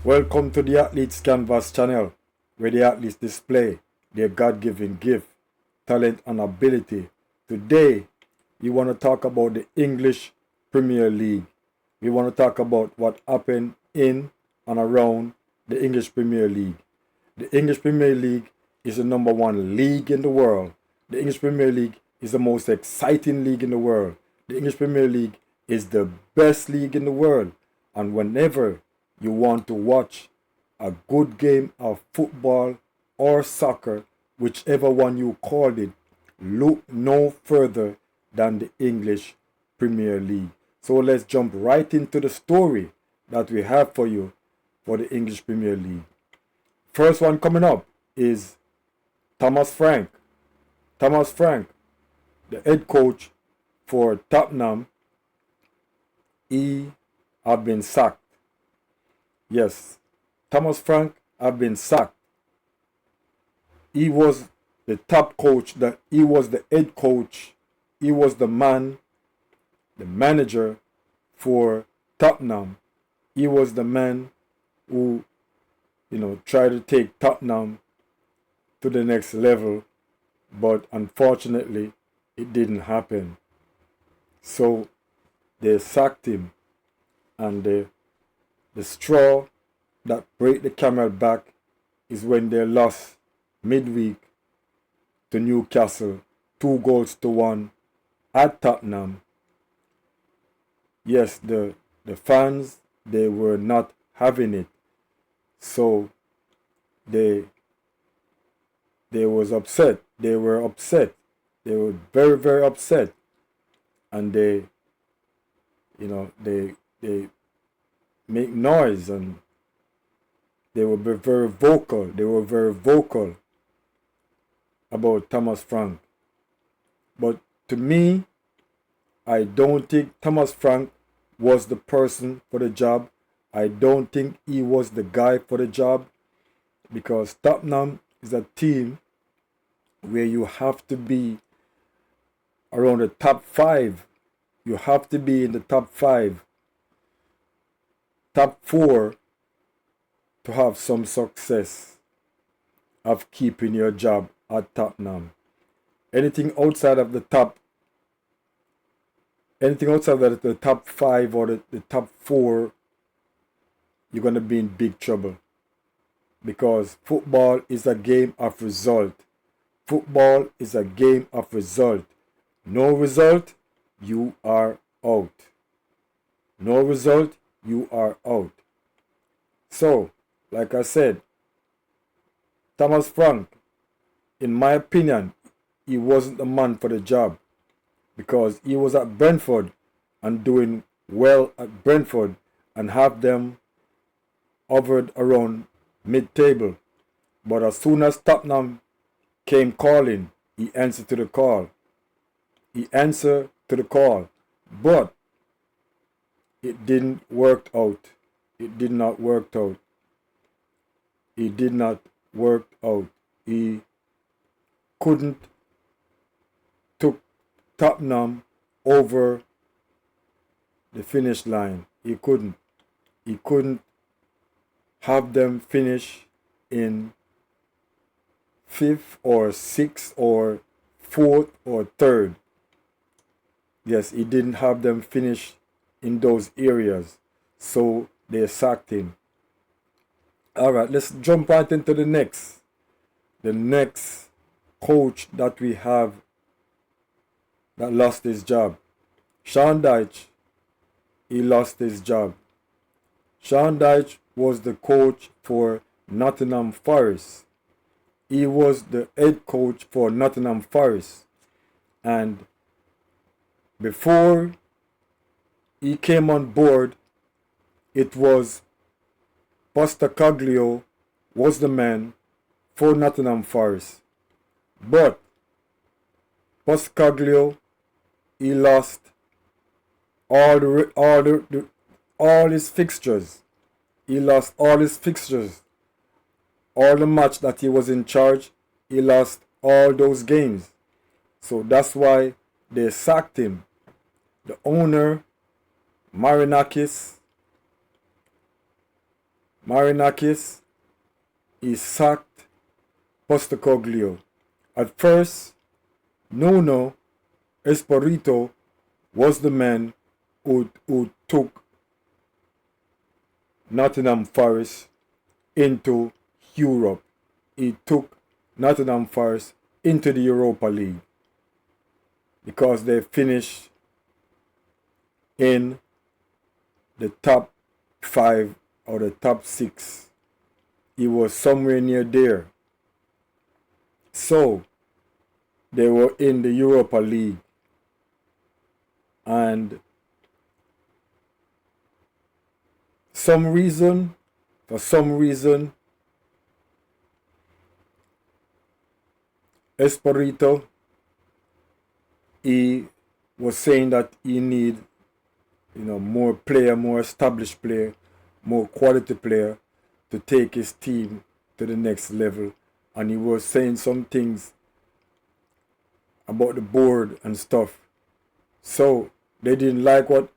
Welcome to the Athletes Canvas channel, where the athletes display their God-given gift, talent, and ability. Today, we want to talk about the English Premier League. We want to talk about what happened in and around the English Premier League. The English Premier League is the number one league in the world. The English Premier League is the most exciting league in the world. The English Premier League is the best league in the world. And whenever you want to watch a good game of football or soccer, whichever one you called it, look no further than the English Premier League. So let's jump right into the story that we have for you for the English Premier League. First one coming up is Thomas Frank. Thomas Frank, the head coach for Tottenham, he have been sacked. Yes, Thomas Frank have been sacked. He was the top coach, he was the head coach, he was the man, the manager for Tottenham. He was the man who, tried to take Tottenham to the next level, but unfortunately, it didn't happen. So they sacked him, and the straw that break the camel back is when they lost midweek to Newcastle 2-1 at Tottenham. Yes, the fans, they were not having it. So they was upset. They were upset. They were very, very upset. And they make noise, and they were very vocal. They were very vocal about Thomas Frank. But to me, I don't think Thomas Frank was the person for the job. I don't think he was the guy for the job, because Tottenham is a team where you have to be around the top 5. You have to be in the top 5, top 4 to have some success of keeping your job at Tottenham. Anything outside of the top 5 or the top 4, you're going to be in big trouble, because football is a game of result. Football is a game of result. No result, you are out. No result, you are out. So, like I said, Thomas Frank, in my opinion, he wasn't the man for the job, because he was at Brentford and doing well at Brentford and have them hovered around mid-table. But as soon as Tottenham came calling, he answered to the call. He answered to the call. But it didn't work out. It did not work out. It did not work out. He couldn't took Tottenham over the finish line. He couldn't. He couldn't have them finish in 5th or 6th or 4th or 3rd. Yes, he didn't have them finish in those areas. So they sacked him. Alright, let's jump right into the next. The next coach that we have that lost his job. Sean Dyche, he lost his job. Sean Dyche was the coach for Nottingham Forest. He was the head coach for Nottingham Forest. And before he came on board, it was Postecoglou was the man for Nottingham Forest. But Postecoglou, he lost all his fixtures. He lost all his fixtures. All the match that he was in charge, he lost all those games. So that's why they sacked him. The owner, Marinakis, Marinakis, he sacked Postecoglou. At first, Nuno Espirito was the man who took Nottingham Forest into Europe. He took Nottingham Forest into the Europa League because they finished in the top 5 or the top 6. He was somewhere near there. So they were in the Europa League, and for some reason, Espirito, he was saying that he need, more player, more established player, more quality player to take his team to the next level. And he was saying some things about the board and stuff. So they didn't like what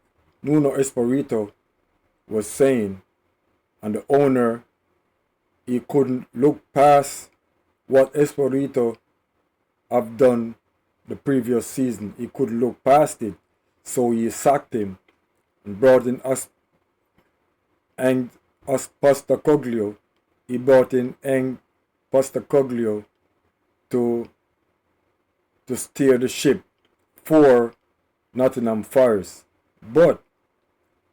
Nuno Espirito was saying, and the owner, he couldn't look past what Espirito have done the previous season. He couldn't look past it, so he sacked him and brought in Postecoglou. He brought in Postecoglou to steer the ship for Nottingham Forest. But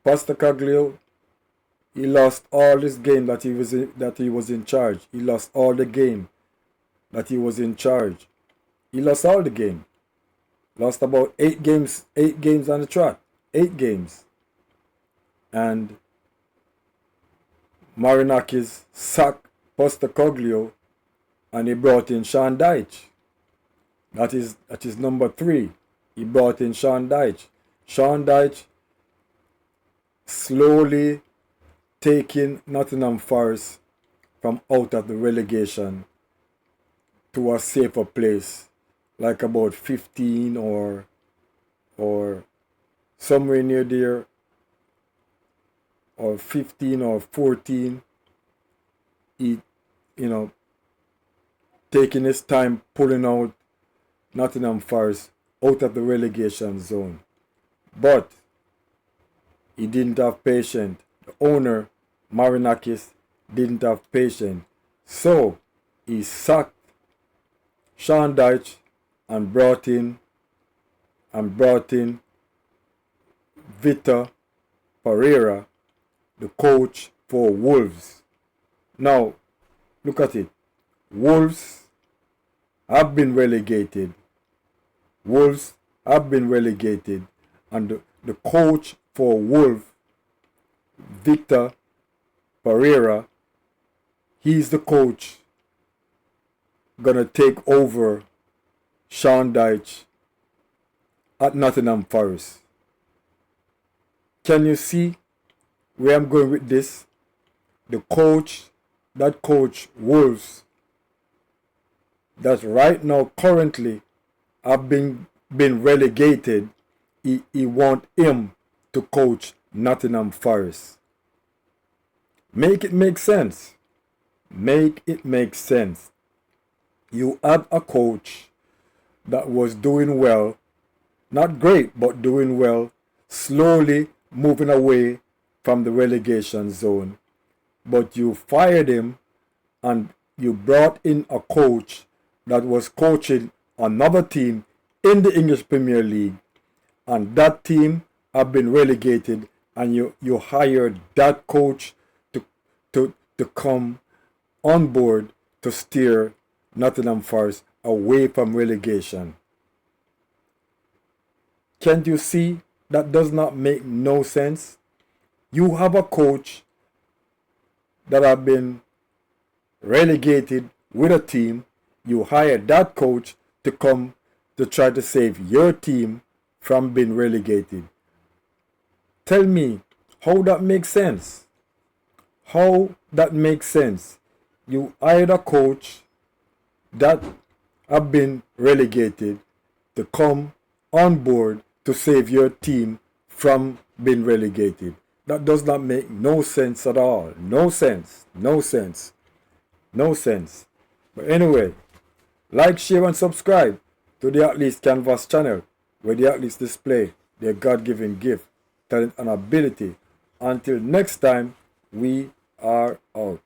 Postecoglou, he lost all this game that he was in charge. He lost all the game that he was in charge. He lost all the game. Lost about 8 games on the trot. 8 games. And Marinakis sacked Postecoglou and he brought in Sean Dyche. That is number 3. He brought in Sean Dyche. Sean Dyche slowly taking Nottingham Forest from out of the relegation to a safer place, like about 15 or somewhere near there, or 15 or 14. He, taking his time pulling out Nottingham Forest out of the relegation zone. But he didn't have patience. The owner, Marinakis, didn't have patience. So he sacked Sean Dyche and brought in Vitor Pereira, the coach for Wolves. Now, look at it. Wolves have been relegated. And the coach for Wolves, Vitor Pereira, he's the coach gonna take over Sean Dyche at Nottingham Forest. Can you see where I'm going with this? The coach, that coach Wolves, that right now currently have been relegated, he want him to coach Nottingham Forest. Make it make sense. Make it make sense. You had a coach that was doing well, not great, but doing well, slowly moving away from the relegation zone. But you fired him and you brought in a coach that was coaching another team in the English Premier League, and that team have been relegated, and you hired that coach to come on board to steer Nottingham Forest away from relegation. Can't you see that does not make no sense? You have a coach that have been relegated with a team. You hire that coach to come to try to save your team from being relegated. Tell me how that makes sense. How that makes sense. You hired a coach that have been relegated to come on board to save your team from being relegated. That does not make no sense at all. No sense. No sense. No sense. But anyway, like, share, and subscribe to the Athletes Canvas channel, where the athletes display their God-given gift, talent, and ability. Until next time, we are out.